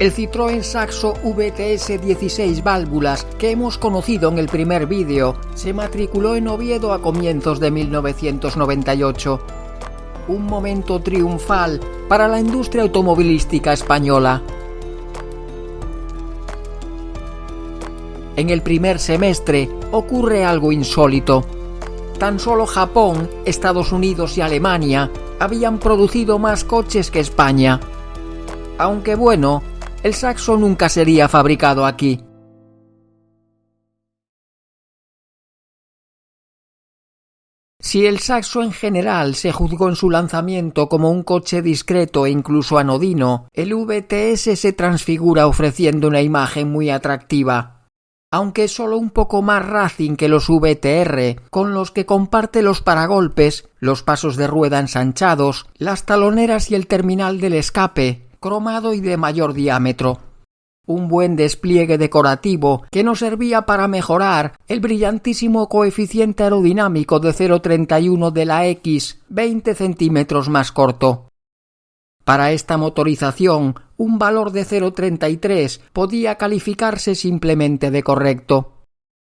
El Citroën Saxo VTS 16 válvulas que hemos conocido en el primer vídeo se matriculó en Oviedo a comienzos de 1998. Un momento triunfal para la industria automovilística española. En el primer semestre ocurre algo insólito. Tan solo Japón, Estados Unidos y Alemania habían producido más coches que España. Aunque bueno, el Saxo nunca sería fabricado aquí. Si el Saxo en general se juzgó en su lanzamiento como un coche discreto e incluso anodino, el VTS se transfigura ofreciendo una imagen muy atractiva. Aunque es solo un poco más racing que los VTR, con los que comparte los paragolpes, los pasos de rueda ensanchados, las taloneras y el terminal del escape, cromado y de mayor diámetro. Un buen despliegue decorativo que nos servía para mejorar el brillantísimo coeficiente aerodinámico de 0,31 de la X, 20 centímetros más corto. Para esta motorización, un valor de 0,33 podía calificarse simplemente de correcto.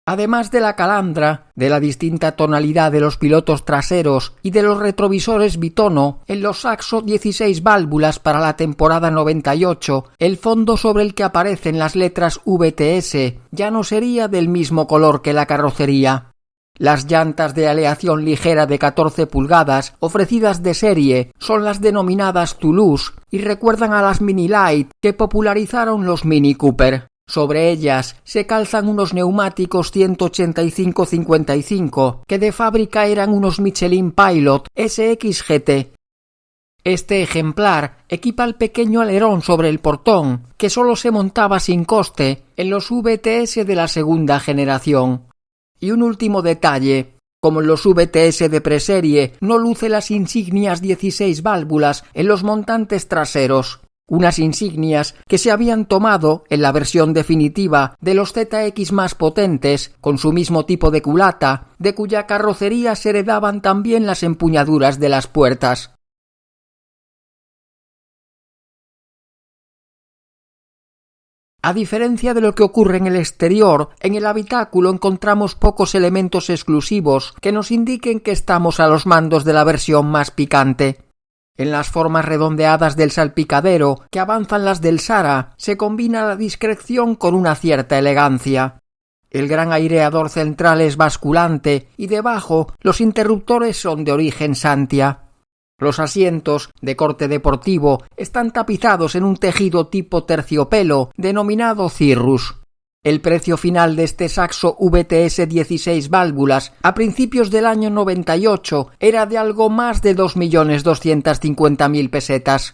Además de la calandra, de la distinta tonalidad de los pilotos traseros y de los retrovisores bitono, en los Saxo 16 válvulas para la temporada 98, el fondo sobre el que aparecen las letras VTS ya no sería del mismo color que la carrocería. Las llantas de aleación ligera de 14 pulgadas ofrecidas de serie son las denominadas Toulouse y recuerdan a las Mini Light que popularizaron los Mini Cooper. Sobre ellas se calzan unos neumáticos 185-55 que de fábrica eran unos Michelin Pilot SX GT. Este ejemplar equipa el pequeño alerón sobre el portón que solo se montaba sin coste en los VTS de la segunda generación. Y un último detalle, como en los VTS de preserie no luce las insignias 16 válvulas en los montantes traseros. Unas insignias que se habían tomado en la versión definitiva de los ZX más potentes, con su mismo tipo de culata, de cuya carrocería se heredaban también las empuñaduras de las puertas. A diferencia de lo que ocurre en el exterior, en el habitáculo encontramos pocos elementos exclusivos que nos indiquen que estamos a los mandos de la versión más picante. En las formas redondeadas del salpicadero, que avanzan las del Sara, se combina la discreción con una cierta elegancia. El gran aireador central es basculante y debajo los interruptores son de origen Santia. Los asientos, de corte deportivo, están tapizados en un tejido tipo terciopelo, denominado Cirrus. El precio final de este Saxo VTS 16 válvulas a principios del año 98 era de algo más de 2.250.000 pesetas.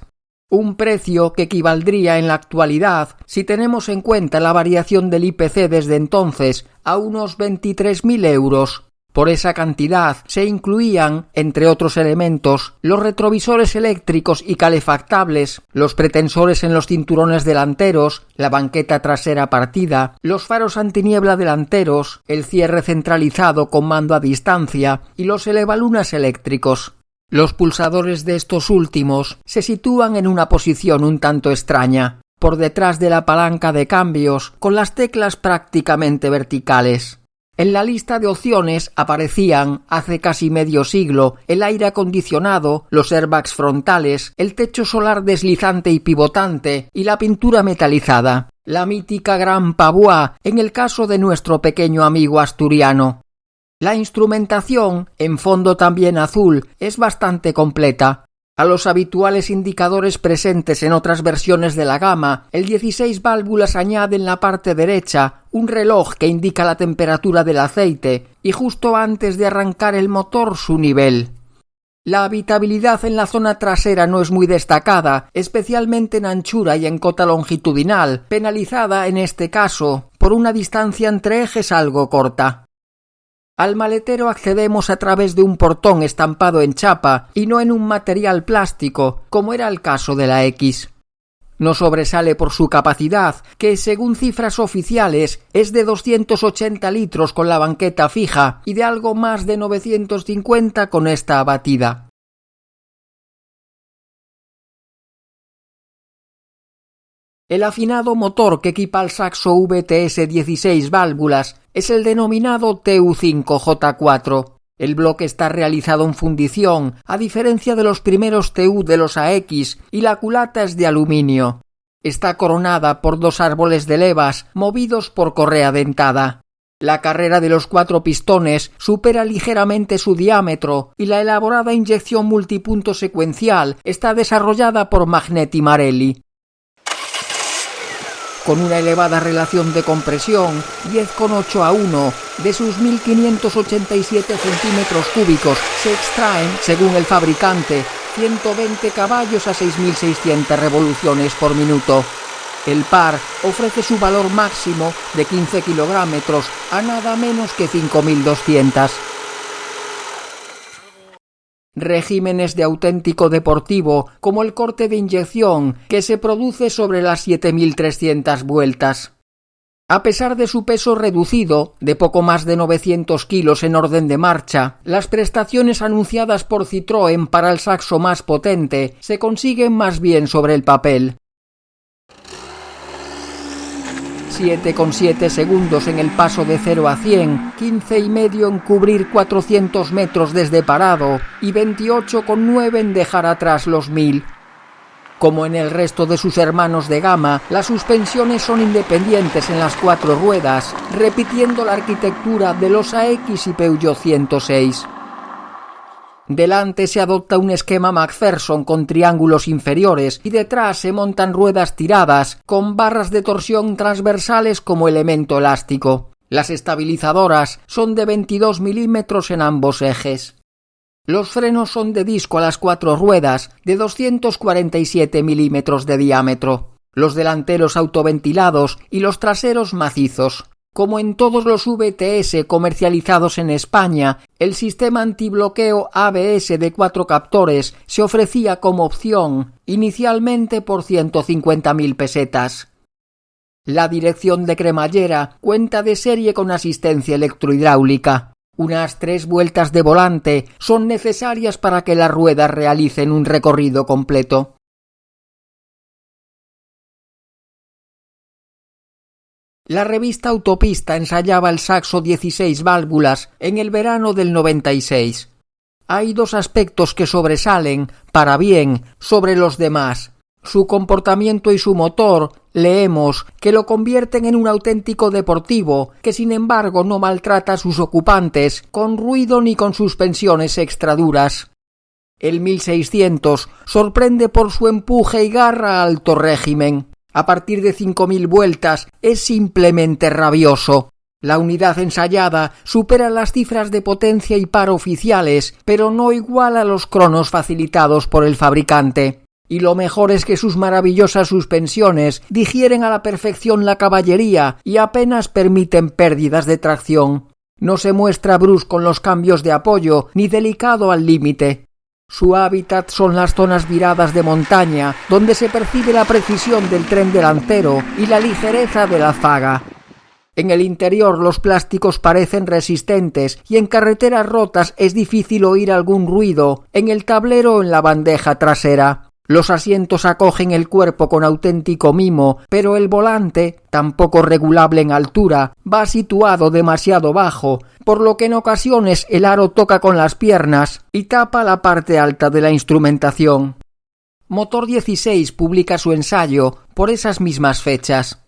Un precio que equivaldría en la actualidad, si tenemos en cuenta la variación del IPC desde entonces, a unos 23.000 euros. Por esa cantidad se incluían, entre otros elementos, los retrovisores eléctricos y calefactables, los pretensores en los cinturones delanteros, la banqueta trasera partida, los faros antiniebla delanteros, el cierre centralizado con mando a distancia y los elevalunas eléctricos. Los pulsadores de estos últimos se sitúan en una posición un tanto extraña, por detrás de la palanca de cambios, con las teclas prácticamente verticales. En la lista de opciones aparecían, hace casi medio siglo, el aire acondicionado, los airbags frontales, el techo solar deslizante y pivotante y la pintura metalizada, la mítica Gran Pavois en el caso de nuestro pequeño amigo asturiano. La instrumentación, en fondo también azul, es bastante completa. A los habituales indicadores presentes en otras versiones de la gama, el 16 válvulas añade en la parte derecha un reloj que indica la temperatura del aceite y justo antes de arrancar el motor su nivel. La habitabilidad en la zona trasera no es muy destacada, especialmente en anchura y en cota longitudinal, penalizada en este caso por una distancia entre ejes algo corta. Al maletero accedemos a través de un portón estampado en chapa y no en un material plástico, como era el caso de la X. No sobresale por su capacidad, que según cifras oficiales es de 280 litros con la banqueta fija y de algo más de 950 con esta abatida. El afinado motor que equipa el Saxo VTS 16 válvulas es el denominado TU5J4. El bloque está realizado en fundición, a diferencia de los primeros TU de los AX, y la culata es de aluminio. Está coronada por 2 árboles de levas movidos por correa dentada. La carrera de los 4 pistones supera ligeramente su diámetro y la elaborada inyección multipunto secuencial está desarrollada por Magneti Marelli. Con una elevada relación de compresión, 10,8:1, de sus 1.587 centímetros cúbicos se extraen, según el fabricante, 120 caballos a 6.600 revoluciones por minuto. El par ofrece su valor máximo de 15 kilómetros a nada menos que 5.200. Regímenes de auténtico deportivo, como el corte de inyección, que se produce sobre las 7.300 vueltas. A pesar de su peso reducido, de poco más de 900 kilos en orden de marcha, las prestaciones anunciadas por Citroën para el Saxo más potente se consiguen más bien sobre el papel. 7,7 segundos en el paso de 0 a 100, 15,5 en cubrir 400 metros desde parado y 28,9 en dejar atrás los 1000. Como en el resto de sus hermanos de gama, las suspensiones son independientes en las 4 ruedas, repitiendo la arquitectura de los AX y Peugeot 106. Delante se adopta un esquema McPherson con triángulos inferiores y detrás se montan ruedas tiradas con barras de torsión transversales como elemento elástico. Las estabilizadoras son de 22 milímetros en ambos ejes. Los frenos son de disco a las 4 ruedas de 247 milímetros de diámetro. Los delanteros autoventilados y los traseros macizos. Como en todos los VTS comercializados en España, el sistema antibloqueo ABS de 4 captores se ofrecía como opción, inicialmente por 150.000 pesetas. La dirección de cremallera cuenta de serie con asistencia electrohidráulica. Unas 3 vueltas de volante son necesarias para que las ruedas realicen un recorrido completo. La revista Autopista ensayaba el Saxo 16 válvulas en el verano del 96. Hay 2 aspectos que sobresalen, para bien, sobre los demás. Su comportamiento y su motor, leemos, que lo convierten en un auténtico deportivo, que sin embargo no maltrata a sus ocupantes, con ruido ni con suspensiones extraduras. El 1600 sorprende por su empuje y garra a alto régimen. A partir de 5.000 vueltas es simplemente rabioso. La unidad ensayada supera las cifras de potencia y par oficiales, pero no iguala los cronos facilitados por el fabricante. Y lo mejor es que sus maravillosas suspensiones digieren a la perfección la caballería y apenas permiten pérdidas de tracción. No se muestra brusco en los cambios de apoyo ni delicado al límite. Su hábitat son las zonas viradas de montaña, donde se percibe la precisión del tren delantero y la ligereza de la zaga. En el interior los plásticos parecen resistentes y en carreteras rotas es difícil oír algún ruido en el tablero o en la bandeja trasera. Los asientos acogen el cuerpo con auténtico mimo, pero el volante, tampoco regulable en altura, va situado demasiado bajo, por lo que en ocasiones el aro toca con las piernas y tapa la parte alta de la instrumentación. Motor 16 publica su ensayo por esas mismas fechas.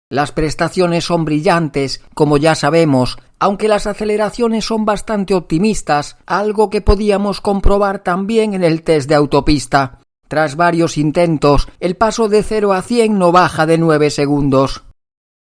Las prestaciones son brillantes, como ya sabemos, aunque las aceleraciones son bastante optimistas, algo que podíamos comprobar también en el test de autopista. Tras varios intentos, el paso de 0 a 100 no baja de 9 segundos.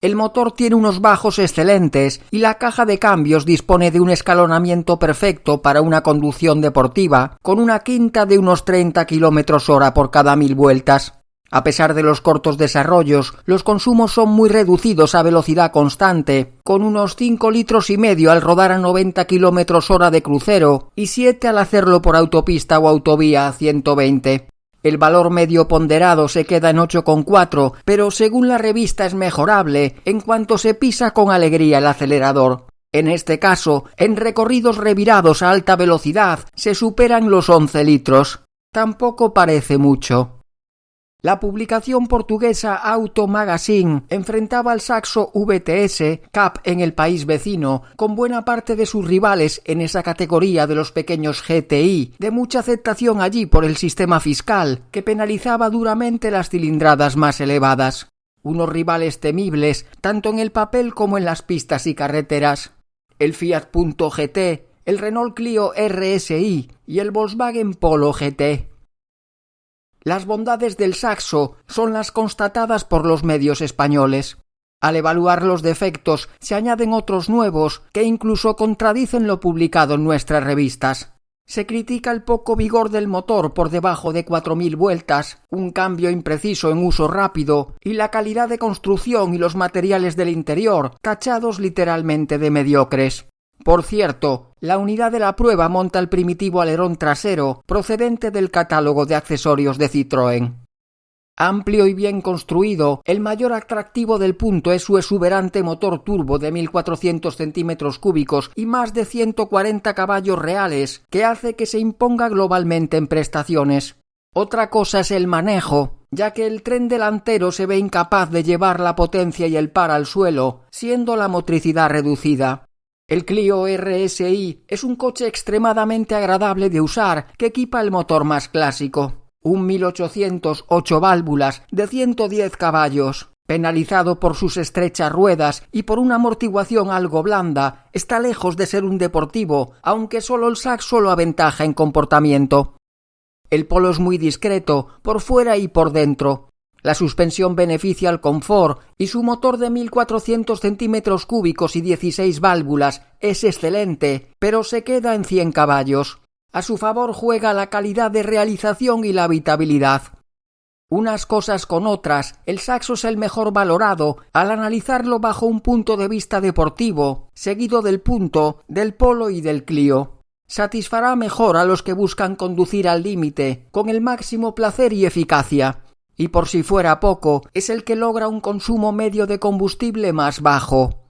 El motor tiene unos bajos excelentes y la caja de cambios dispone de un escalonamiento perfecto para una conducción deportiva, con una quinta de unos 30 km/h por cada 1000 vueltas. A pesar de los cortos desarrollos, los consumos son muy reducidos a velocidad constante, con unos 5,5 litros al rodar a 90 km/h de crucero y 7 al hacerlo por autopista o autovía a 120. El valor medio ponderado se queda en 8,4, pero según la revista es mejorable en cuanto se pisa con alegría el acelerador. En este caso, en recorridos revirados a alta velocidad se superan los 11 litros. Tampoco parece mucho. La publicación portuguesa Auto Magazine enfrentaba al Saxo VTS Cup en el país vecino, con buena parte de sus rivales en esa categoría de los pequeños GTI, de mucha aceptación allí por el sistema fiscal, que penalizaba duramente las cilindradas más elevadas. Unos rivales temibles, tanto en el papel como en las pistas y carreteras. El Fiat Punto GT, el Renault Clio RSI y el Volkswagen Polo GT. Las bondades del Saxo son las constatadas por los medios españoles. Al evaluar los defectos se añaden otros nuevos que incluso contradicen lo publicado en nuestras revistas. Se critica el poco vigor del motor por debajo de 4.000 vueltas, un cambio impreciso en uso rápido y la calidad de construcción y los materiales del interior, tachados literalmente de mediocres. Por cierto, la unidad de la prueba monta el primitivo alerón trasero procedente del catálogo de accesorios de Citroën. Amplio y bien construido, el mayor atractivo del Punto es su exuberante motor turbo de 1.400 centímetros cúbicos y más de 140 caballos reales, que hace que se imponga globalmente en prestaciones. Otra cosa es el manejo, ya que el tren delantero se ve incapaz de llevar la potencia y el par al suelo, siendo la motricidad reducida. El Clio RSI es un coche extremadamente agradable de usar que equipa el motor más clásico, un 1808 válvulas de 110 caballos. Penalizado por sus estrechas ruedas y por una amortiguación algo blanda, está lejos de ser un deportivo, aunque solo el Saxo lo aventaja en comportamiento. El Polo es muy discreto, por fuera y por dentro. La suspensión beneficia al confort y su motor de 1.400 centímetros cúbicos y 16 válvulas es excelente, pero se queda en 100 caballos. A su favor juega la calidad de realización y la habitabilidad. Unas cosas con otras, el Saxo es el mejor valorado al analizarlo bajo un punto de vista deportivo, seguido del Punto, del Polo y del Clio. Satisfará mejor a los que buscan conducir al límite, con el máximo placer y eficacia. Y por si fuera poco, es el que logra un consumo medio de combustible más bajo.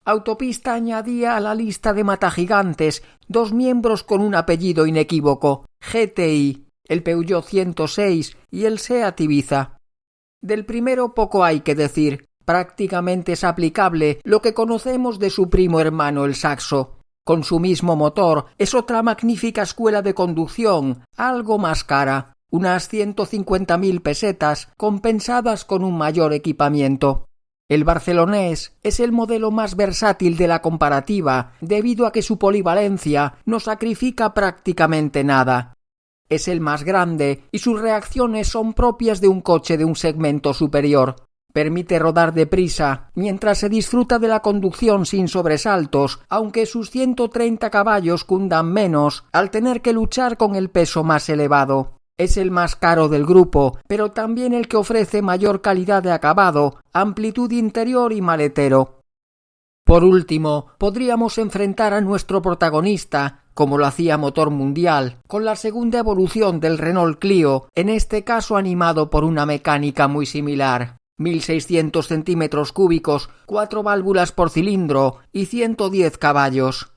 Autopista añadía a la lista de matagigantes dos miembros con un apellido inequívoco, GTI, el Peugeot 106 y el Seat Ibiza. Del primero poco hay que decir, prácticamente es aplicable lo que conocemos de su primo hermano el Saxo. Con su mismo motor, es otra magnífica escuela de conducción, algo más cara. Unas 150.000 pesetas compensadas con un mayor equipamiento. El barcelonés es el modelo más versátil de la comparativa debido a que su polivalencia no sacrifica prácticamente nada. Es el más grande y sus reacciones son propias de un coche de un segmento superior. Permite rodar deprisa mientras se disfruta de la conducción sin sobresaltos, aunque sus 130 caballos cundan menos al tener que luchar con el peso más elevado. Es el más caro del grupo, pero también el que ofrece mayor calidad de acabado, amplitud interior y maletero. Por último, podríamos enfrentar a nuestro protagonista, como lo hacía Motor Mundial, con la segunda evolución del Renault Clio, en este caso animado por una mecánica muy similar. 1.600 centímetros cúbicos, 4 válvulas por cilindro y 110 caballos.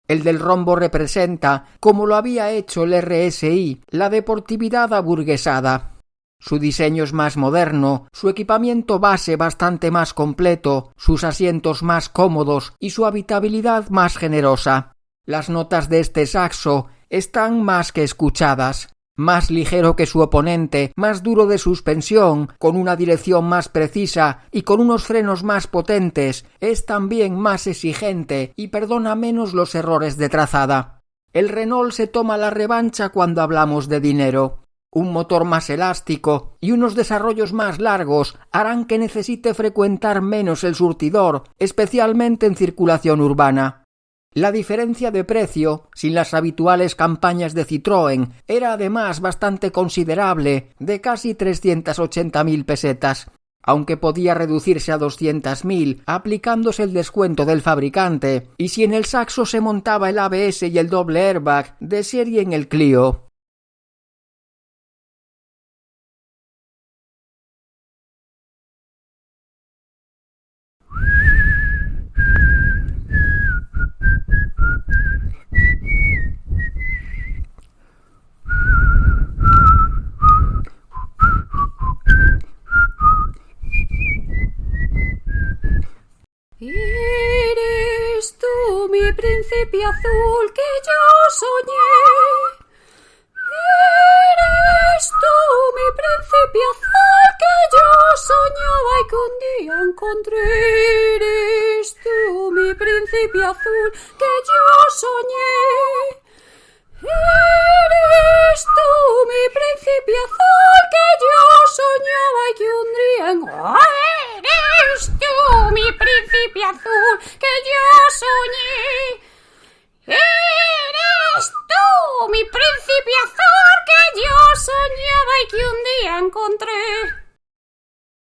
El del rombo representa, como lo había hecho el RSI, la deportividad aburguesada. Su diseño es más moderno, su equipamiento base bastante más completo, sus asientos más cómodos y su habitabilidad más generosa. Las notas de este Saxo están más que escuchadas. Más ligero que su oponente, más duro de suspensión, con una dirección más precisa y con unos frenos más potentes, es también más exigente y perdona menos los errores de trazada. El Renault se toma la revancha cuando hablamos de dinero. Un motor más elástico y unos desarrollos más largos harán que necesite frecuentar menos el surtidor, especialmente en circulación urbana. La diferencia de precio, sin las habituales campañas de Citroën, era además bastante considerable, de casi 380.000 pesetas, aunque podía reducirse a 200.000 aplicándose el descuento del fabricante, y si en el Saxo se montaba el ABS y el doble airbag de serie en el Clio. Eres tú mi príncipe azul que yo soñé. Eres tú mi príncipe azul que yo soñaba y que un día encontré. Eres tú mi príncipe azul que yo soñé. Eres tú mi príncipe azul que yo soñaba y que un día eres tú mi príncipe azul que yo soñé. Eres tú mi príncipe azul que yo soñaba y que un día encontré.